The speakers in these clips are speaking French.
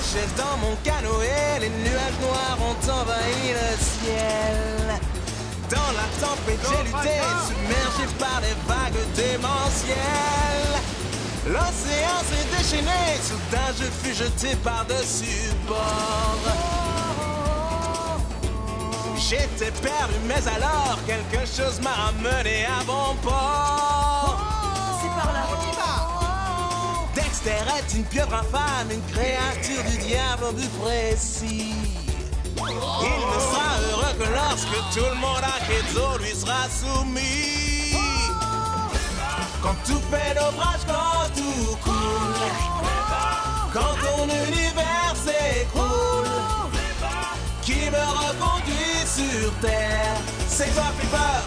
chef dans mon canoë, les nuages noirs ont envahi le ciel. Dans la tempête, j'ai lutté, submergé par des vagues démentielles. L'océan s'est déchaîné, soudain je fus jeté par-dessus bord. J'étais perdu, mais alors quelque chose m'a ramené à bon port. C'est par là. On y va. Dexter est une pieuvre infâme, une créature du diable au but précis. Il ne sera heureux que lorsque tout le monde à Keizo lui sera soumis. Quand tout fait naufrage, quand tout coule, quand ton univers s'écroule, qui me reconduit sur terre, c'est toi Flipper.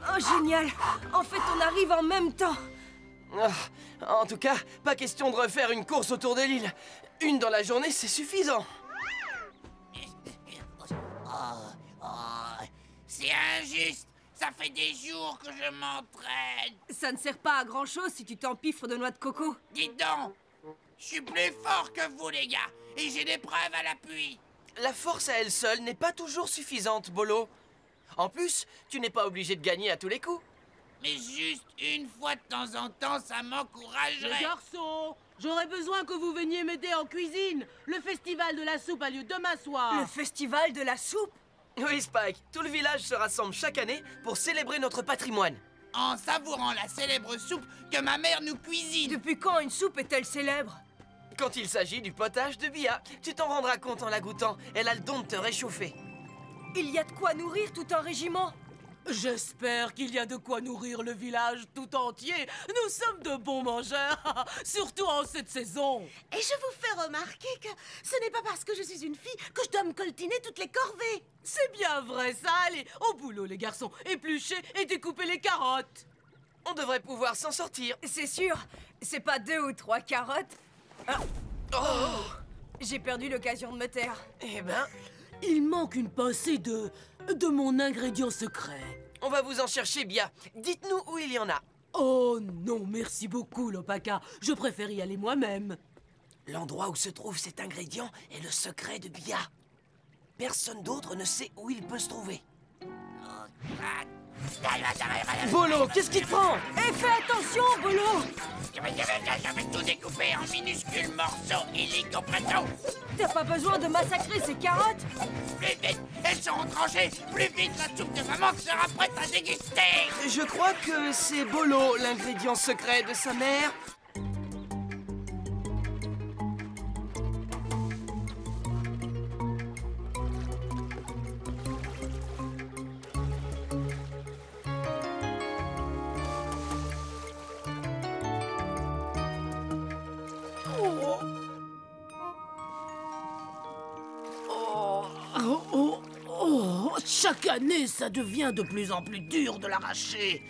Oh, génial! En fait, on arrive en même temps! En tout cas, pas question de refaire une course autour de l'île. Une dans la journée, c'est suffisant. C'est injuste. Ça fait des jours que je m'entraîne. Ça ne sert pas à grand-chose si tu t'empiffres de noix de coco. Dites donc, je suis plus fort que vous, les gars. Et j'ai des preuves à l'appui. La force à elle seule n'est pas toujours suffisante, Bolo. En plus, tu n'es pas obligé de gagner à tous les coups. Mais juste une fois de temps en temps, ça m'encouragerait. Les garçons, j'aurais besoin que vous veniez m'aider en cuisine. Le festival de la soupe a lieu demain soir. Le festival de la soupe? Oui, Spike, tout le village se rassemble chaque année pour célébrer notre patrimoine. En savourant la célèbre soupe que ma mère nous cuisine. Depuis quand une soupe est-elle célèbre? Quand il s'agit du potage de Bia, tu t'en rendras compte en la goûtant. Elle a le don de te réchauffer. Il y a de quoi nourrir tout un régiment? J'espère qu'il y a de quoi nourrir le village tout entier. Nous sommes de bons mangeurs, surtout en cette saison. Et je vous fais remarquer que ce n'est pas parce que je suis une fille que je dois me coltiner toutes les corvées. C'est bien vrai ça. Allez, au boulot les garçons. Épluchez et découpez les carottes. On devrait pouvoir s'en sortir. C'est sûr. C'est pas 2 ou 3 carottes. Ah. Oh. J'ai perdu l'occasion de me taire. Eh ben, il manque une pincée de mon ingrédient secret. On va vous en chercher, Bia. Dites-nous où il y en a. Oh non, merci beaucoup, Lopaka. Je préfère y aller moi-même. L'endroit où se trouve cet ingrédient est le secret de Bia. Personne d'autre ne sait où il peut se trouver. Bolo, qu'est-ce qui te prend? Eh, fais attention, Bolo! Je vais tout découper en minuscules morceaux illico-presto. T'as pas besoin de massacrer ces carottes? Plus vite, elles seront tranchées. Plus vite, la soupe de maman sera prête à déguster. Je crois que c'est Bolo, l'ingrédient secret de sa mère. Chaque année, ça devient de plus en plus dur de l'arracher.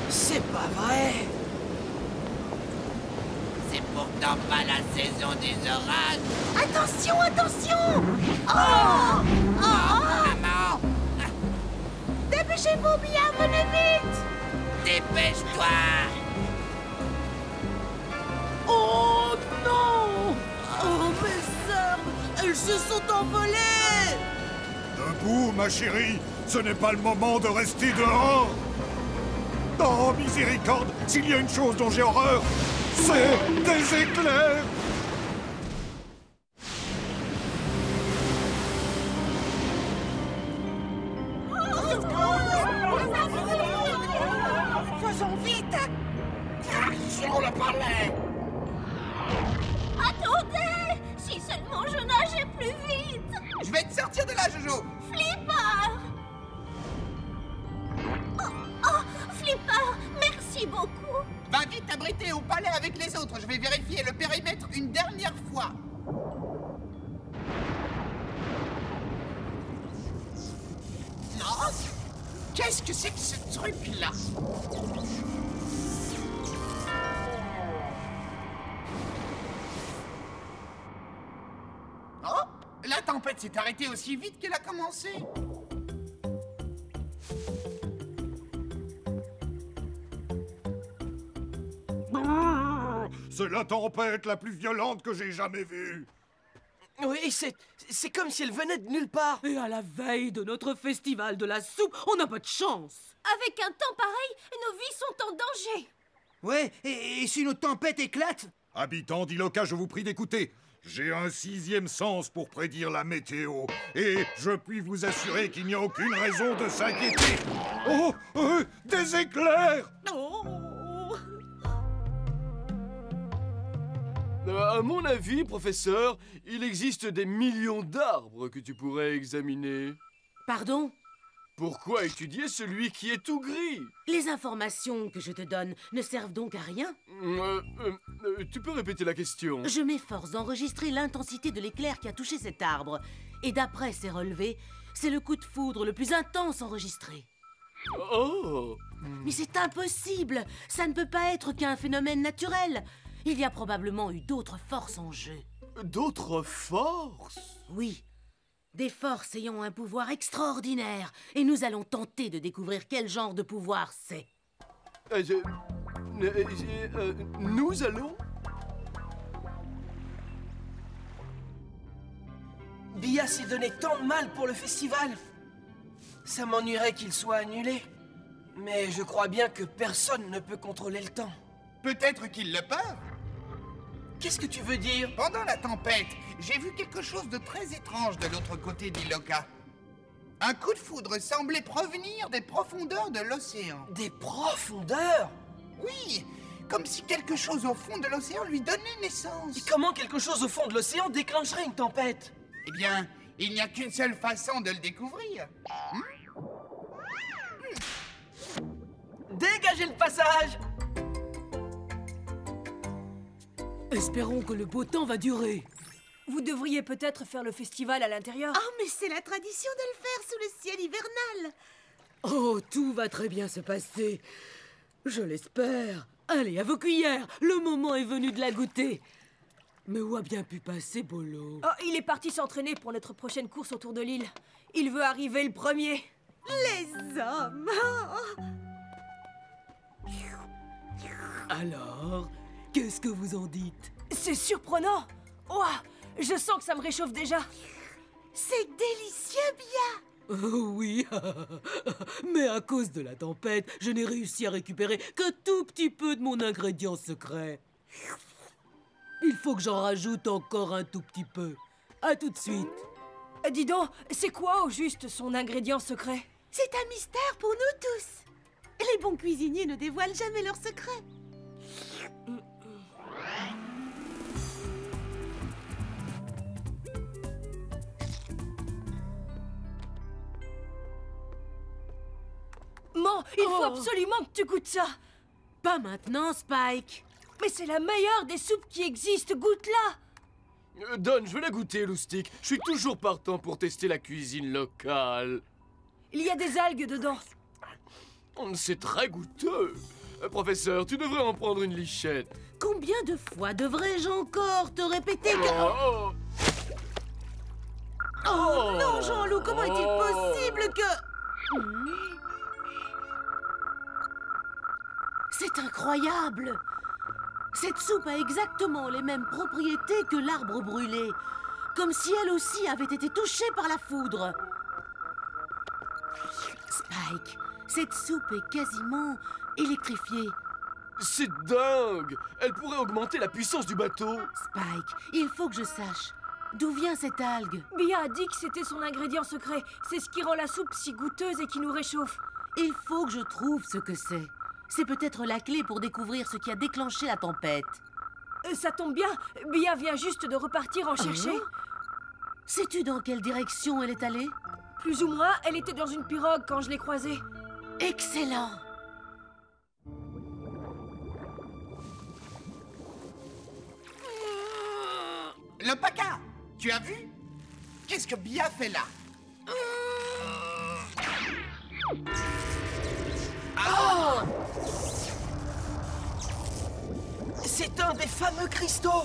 C'est pas vrai. C'est pourtant pas la saison des orages. Attention, attention! Oh! Maman, Dépêchez-vous bien, venez vite! dépêche-toi. Oh non! Oh, mes herbes! Elles se sont envolées! Debout, ma chérie, ce n'est pas le moment de rester dehors. Oh, miséricorde, s'il y a une chose dont j'ai horreur, c'est des éclairs. Faisons vite! Sur le palais. Attendez! Si seulement je nageais plus vite! Je vais te sortir de là, Jojo. Flipper! Oh, Qu'est-ce que c'est que ce truc-là? Oh, la tempête s'est arrêtée aussi vite qu'elle a commencé. C'est la tempête la plus violente que j'ai jamais vue. Oui, c'est comme si elle venait de nulle part. Et à la veille de notre festival de la soupe, on n'a pas de chance. Avec un temps pareil, nos vies sont en danger. Ouais, et si notre tempête éclate? Habitants d'Iloka, je vous prie d'écouter. J'ai un 6e sens pour prédire la météo. Et je puis vous assurer qu'il n'y a aucune raison de s'inquiéter. Oh, des éclairs! Oh. À mon avis, professeur, il existe des millions d'arbres que tu pourrais examiner. Pardon? Pourquoi étudier celui qui est tout gris? Les informations que je te donne ne servent donc à rien? Tu peux répéter la question? Je m'efforce d'enregistrer l'intensité de l'éclair qui a touché cet arbre. Et d'après ces relevés, c'est le coup de foudre le plus intense enregistré. Oh! Mais c'est impossible! Ça ne peut pas être qu'un phénomène naturel. Il y a probablement eu d'autres forces en jeu. D'autres forces? Oui, des forces ayant un pouvoir extraordinaire. Et nous allons tenter de découvrir quel genre de pouvoir c'est. Nous allons? Bia s'est donné tant de mal pour le festival. Ça m'ennuierait qu'il soit annulé. Mais je crois bien que personne ne peut contrôler le temps. Peut-être qu'ils le peuvent. Qu'est-ce que tu veux dire? Pendant la tempête, j'ai vu quelque chose de très étrange de l'autre côté d'Iloka. Un coup de foudre semblait provenir des profondeurs de l'océan. Des profondeurs? Oui, comme si quelque chose au fond de l'océan lui donnait naissance. Et comment quelque chose au fond de l'océan déclencherait une tempête? Eh bien, il n'y a qu'une seule façon de le découvrir. Dégagez le passage! Espérons que le beau temps va durer. Vous devriez peut-être faire le festival à l'intérieur. Oh, mais c'est la tradition de le faire sous le ciel hivernal. Oh, tout va très bien se passer. Je l'espère. Allez, à vos cuillères. Le moment est venu de la goûter. Mais où a bien pu passer, Bolo? Oh, il est parti s'entraîner pour notre prochaine course autour de l'île. Il veut arriver le premier. Les hommes. Alors, qu'est-ce que vous en dites? C'est surprenant. Ouah, je sens que ça me réchauffe déjà. C'est délicieux, Bia. Oh oui, mais à cause de la tempête, je n'ai réussi à récupérer que tout petit peu de mon ingrédient secret. Il faut que j'en rajoute encore un tout petit peu. À tout de suite. Dis donc, c'est quoi au juste son ingrédient secret? C'est un mystère pour nous tous. Les bons cuisiniers ne dévoilent jamais leurs secrets. Man, il faut absolument que tu goûtes ça. Pas maintenant, Spike. Mais c'est la meilleure des soupes qui existent, goûte-la. Don, je vais la goûter, Loustic. Je suis toujours partant pour tester la cuisine locale. Il y a des algues dedans. C'est très goûteux. Professeur, tu devrais en prendre une lichette. Combien de fois devrais-je encore te répéter que... Oh, Oh non, Jean-Loup, comment est-il possible que... C'est incroyable! Cette soupe a exactement les mêmes propriétés que l'arbre brûlé. Comme si elle aussi avait été touchée par la foudre. Spike, cette soupe est quasiment électrifiée. c'est dingue! Elle pourrait augmenter la puissance du bateau. Spike, il faut que je sache. D'où vient cette algue? Bia a dit que c'était son ingrédient secret. C'est ce qui rend la soupe si goûteuse et qui nous réchauffe. Il faut que je trouve ce que c'est. C'est peut-être la clé pour découvrir ce qui a déclenché la tempête. Ça tombe bien, Bia vient juste de repartir en chercher. Sais-tu dans quelle direction elle est allée? Plus ou moins, elle était dans une pirogue quand je l'ai croisée. Excellent! Le Paca, tu as vu? Qu'est-ce que Bia fait là? C'est un des fameux cristaux.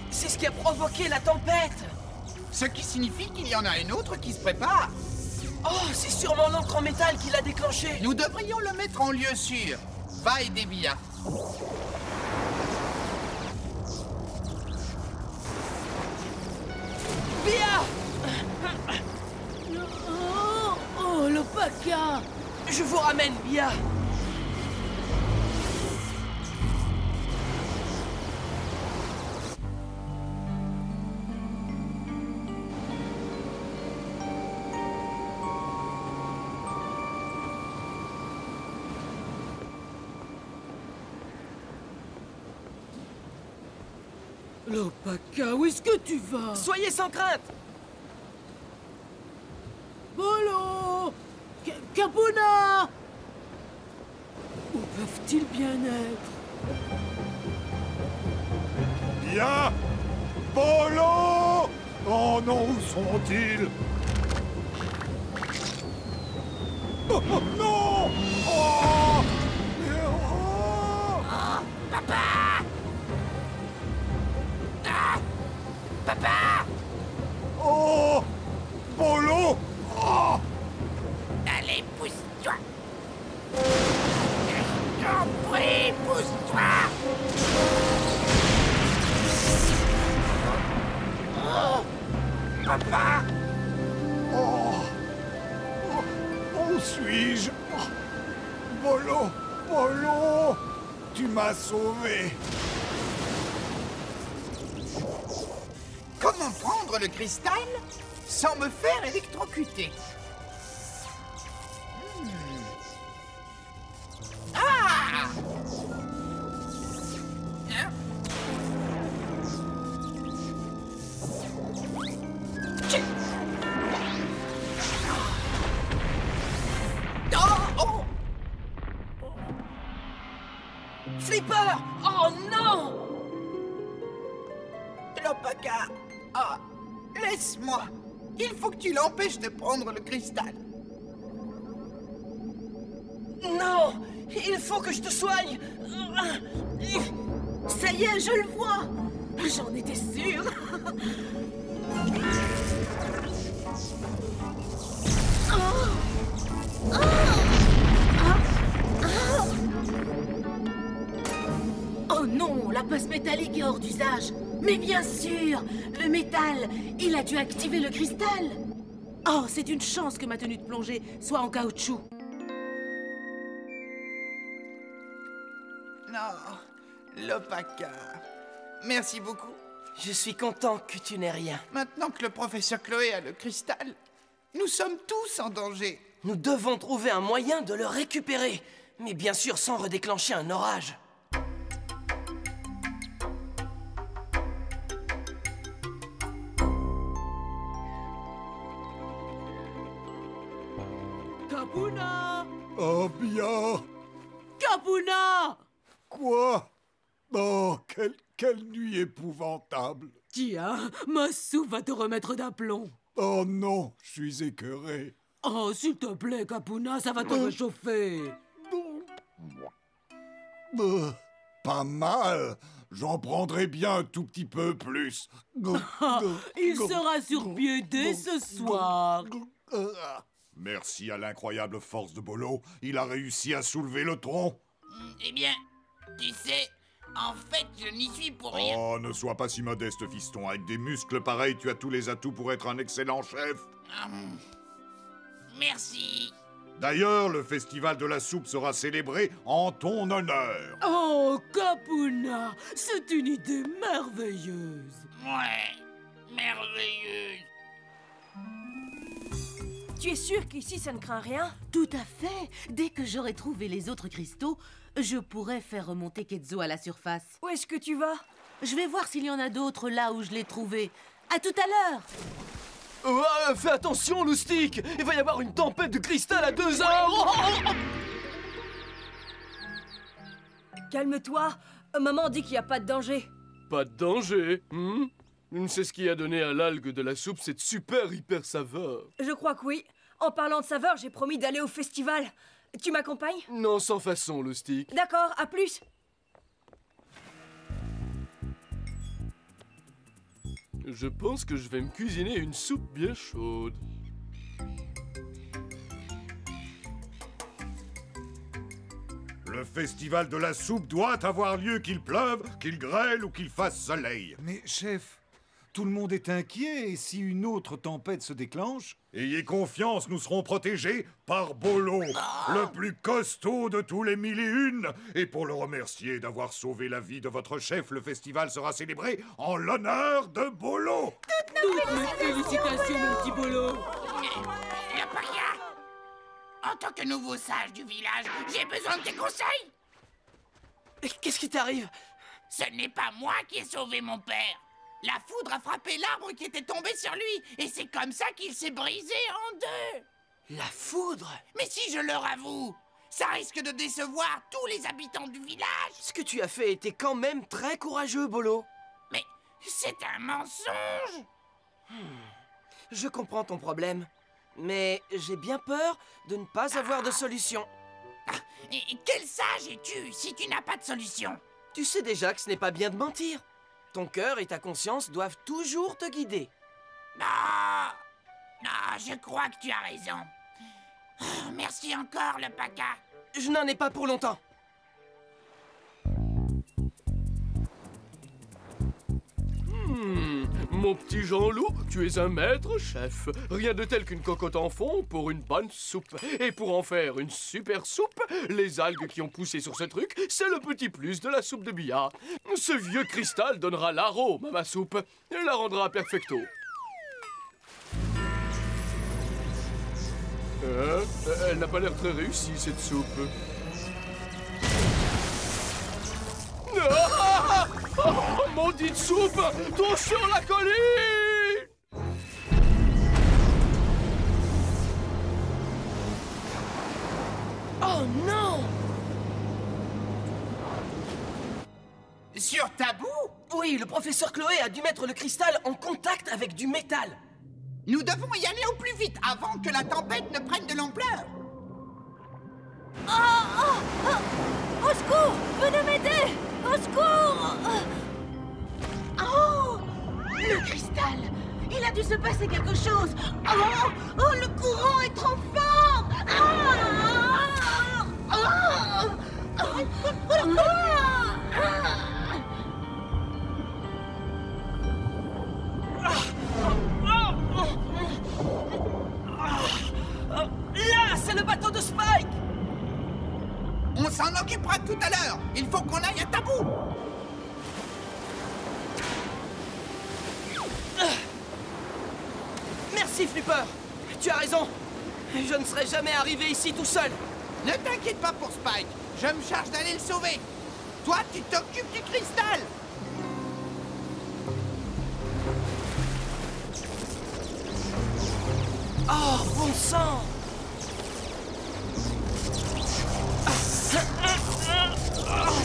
C'est ce qui a provoqué la tempête. Ce qui signifie qu'il y en a une autre qui se prépare. Oh, c'est sûrement l'encre en métal qui l'a déclenché. Nous devrions le mettre en lieu sûr. Va aider Bia. Bia! Oh, l'Opaka! Je vous ramène, Bia. L'Opaka, où est-ce que tu vas? Soyez sans crainte. Bolo! Capuna! Où peuvent-ils bien être? Bien. Bolo! Oh non, où sont-ils? Oh, oh, non! Oh! Oh! Bolo! Oh! Allez, pousse-toi. J'en prie, pousse-toi. Oh, papa. Oh! Où suis-je? Oh! Bolo! Bolo! Tu m'as sauvé! Comment prendre le cristal sans me faire électrocuter? Ah! Hein? Tchè! Oh! Flipper! Oh non! L'Opaka! Ah! Laisse-moi! Il faut que tu l'empêches de prendre le cristal. Non! Il faut que je te soigne! Ça y est, je le vois! J'en étais sûre! Oh non, la passe métallique est hors d'usage! Mais bien sûr! Le métal, il a dû activer le cristal! Oh, c'est une chance que ma tenue de plongée soit en caoutchouc! Non, l'Opaka. Merci beaucoup. Je suis content que tu n'aies rien. Maintenant que le professeur Chloé a le cristal, nous sommes tous en danger. Nous devons trouver un moyen de le récupérer. Mais bien sûr sans redéclencher un orage. Capuna! Oh bien! Capuna! Quoi? Oh, quelle nuit épouvantable! Tiens, ma soupe va te remettre d'aplomb. Oh non, je suis écœuré. Oh, s'il te plaît, Capuna, ça va te réchauffer. Pas mal. J'en prendrai bien un tout petit peu plus. Il sera sur pied dès ce soir. Merci à l'incroyable force de Bolo, il a réussi à soulever le tronc. Eh bien, tu sais, en fait, je n'y suis pour rien. Oh, ne sois pas si modeste, fiston. Avec des muscles pareils, tu as tous les atouts pour être un excellent chef. Merci. D'ailleurs, le festival de la soupe sera célébré en ton honneur. Oh, Capuna, c'est une idée merveilleuse. Ouais, merveilleuse. Tu es sûr qu'ici ça ne craint rien? Tout à fait! Dès que j'aurai trouvé les autres cristaux, je pourrai faire remonter Ketzo à la surface. Où est-ce que tu vas? Je vais voir s'il y en a d'autres là où je l'ai trouvé. À tout à l'heure! Fais attention, Loustic! Il va y avoir une tempête de cristal à 2 heures! Calme-toi. Maman dit qu'il n'y a pas de danger. Pas de danger, C'est ce qui a donné à l'algue de la soupe cette super hyper saveur. Je crois que oui. En parlant de saveur, j'ai promis d'aller au festival. Tu m'accompagnes? Non, sans façon, le stick. D'accord, à plus. Je pense que je vais me cuisiner une soupe bien chaude. Le festival de la soupe doit avoir lieu qu'il pleuve, qu'il grêle ou qu'il fasse soleil. Mais chef, tout le monde est inquiet et si une autre tempête se déclenche? Ayez confiance, nous serons protégés par Bolo, le plus costaud de tous les 1001. Et pour le remercier d'avoir sauvé la vie de votre chef, le festival sera célébré en l'honneur de Bolo. Toutes mes félicitations, mon petit Bolo. Lopaka, en tant que nouveau sage du village, j'ai besoin de tes conseils. Qu'est-ce qui t'arrive? Ce n'est pas moi qui ai sauvé mon père. La foudre a frappé l'arbre qui était tombé sur lui, et c'est comme ça qu'il s'est brisé en deux. La foudre? Mais si je leur avoue, ça risque de décevoir tous les habitants du village. Ce que tu as fait était quand même très courageux, Bolo. Mais c'est un mensonge. Je comprends ton problème, mais j'ai bien peur de ne pas avoir de solution. Et quel sage es-tu si tu n'as pas de solution? Tu sais déjà que ce n'est pas bien de mentir. Ton cœur et ta conscience doivent toujours te guider. Non, non, je crois que tu as raison. Merci encore, Lopaka. Je n'en ai pas pour longtemps. Mon petit Jean-Loup, tu es un maître chef. Rien de tel qu'une cocotte en fond pour une bonne soupe. Et pour en faire une super soupe, les algues qui ont poussé sur ce truc, c'est le petit plus de la soupe de billard. Ce vieux cristal donnera l'arôme à ma soupe et la rendra perfecto. Elle n'a pas l'air très réussie, cette soupe. Ah! Oh, maudite soupe! Tout sur la colline! Oh non! Sur Tabou? Oui, le professeur Chloé a dû mettre le cristal en contact avec du métal. Nous devons y aller au plus vite avant que la tempête ne prenne de l'ampleur. Au secours! Venez m'aider! Au secours! Oh! Le cristal! Il a dû se passer quelque chose! Oh! Oh, le courant est trop fort! Là, c'est le bateau de Spike! On s'en occupera tout à l'heure. Il faut qu'on aille à Tabou. Merci, Flipper. Tu as raison. Je ne serais jamais arrivé ici tout seul. Ne t'inquiète pas pour Spike. Je me charge d'aller le sauver. Toi, tu t'occupes du cristal. Oh, bon sang!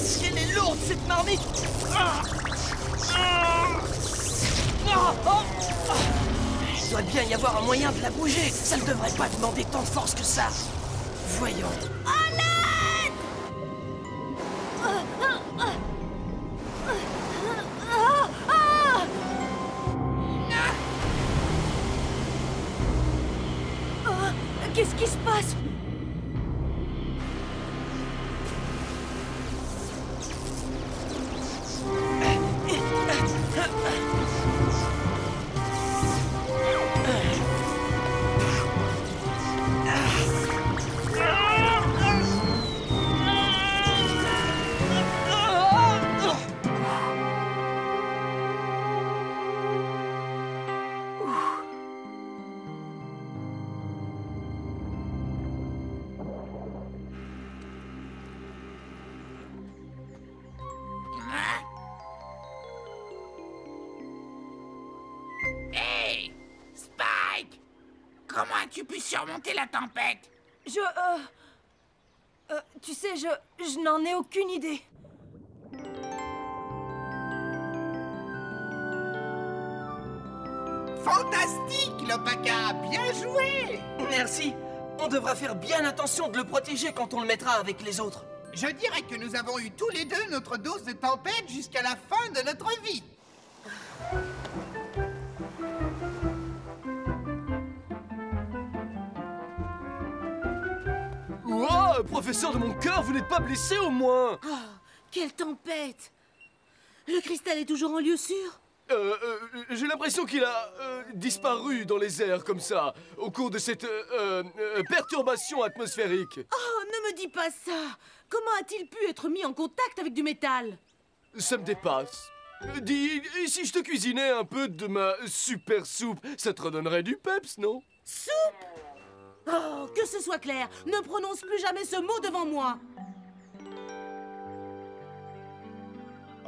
Si elle est lourde, cette marmite! Il doit bien y avoir un moyen de la bouger. Ça ne devrait pas demander tant de force que ça. Voyons. Qu'est-ce qui se passe? Hey! Spike! Comment as-tu pu surmonter la tempête? Tu sais, je n'en ai aucune idée. Fantastique, Lopaka. Bien joué. Merci. On devra faire bien attention de le protéger quand on le mettra avec les autres. Je dirais que nous avons eu tous les deux notre dose de tempête jusqu'à la fin de notre vie. Ouah, professeur de mon cœur, vous n'êtes pas blessé au moins? Oh, quelle tempête! Le cristal est toujours en lieu sûr? J'ai l'impression qu'il a disparu dans les airs comme ça, au cours de cette perturbation atmosphérique. Oh, ne me dis pas ça! Comment a-t-il pu être mis en contact avec du métal? Ça me dépasse. Dis, et si je te cuisinais un peu de ma super soupe, ça te redonnerait du peps, non? Soupe? Oh, que ce soit clair, ne prononce plus jamais ce mot devant moi.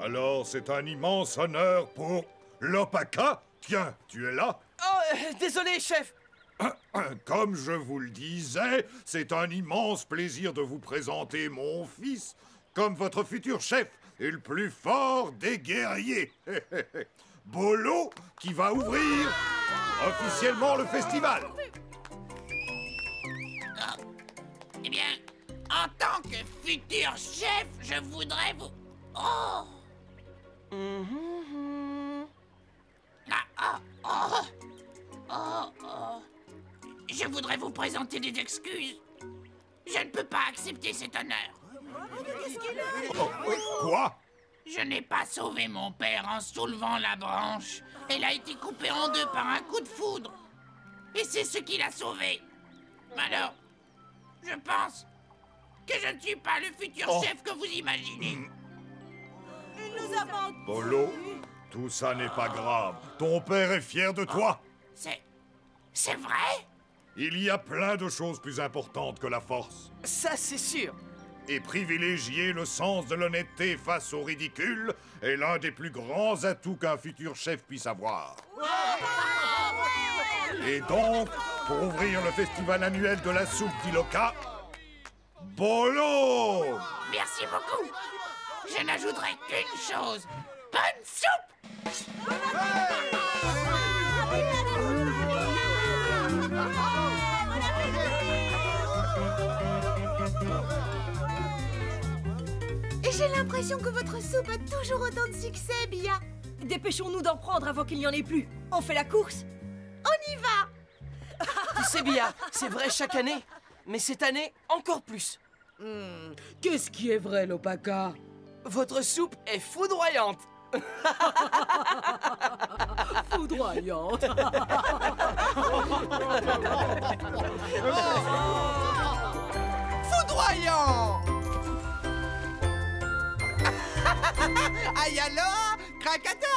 Alors, c'est un immense honneur pour l'Opaka. Tiens, tu es là? Oh, désolé, chef. Comme je vous le disais, c'est un immense plaisir de vous présenter mon fils comme votre futur chef et le plus fort des guerriers. Bolo, qui va ouvrir officiellement le festival. Eh bien, en tant que futur chef, je voudrais vous... Oh! Je voudrais vous présenter des excuses. Je ne peux pas accepter cet honneur. Quoi? Je n'ai pas sauvé mon père en soulevant la branche. Elle a été coupée en deux par un coup de foudre. Et c'est ce qui l'a sauvé. Alors, je pense que je ne suis pas le futur chef que vous imaginez. Nous avons... Bolo, tout ça n'est pas grave. Ton père est fier de toi. C'est vrai? Il y a plein de choses plus importantes que la force. Ça, c'est sûr. Et privilégier le sens de l'honnêteté face au ridicule est l'un des plus grands atouts qu'un futur chef puisse avoir. Et donc, pour ouvrir le festival annuel de la soupe d'Iloka, Bolo! Merci beaucoup. Je n'ajouterai qu'une chose. Bonne soupe! Et j'ai l'impression que votre soupe a toujours autant de succès, Bia. Dépêchons-nous d'en prendre avant qu'il n'y en ait plus. On fait la course? On y va! Tu sais, Bia, c'est vrai chaque année. Mais cette année, encore plus. Qu'est-ce qui est vrai, l'Opaka? Votre soupe est foudroyante. Foudroyante. Foudroyant! Aïe alors, Krakatoa!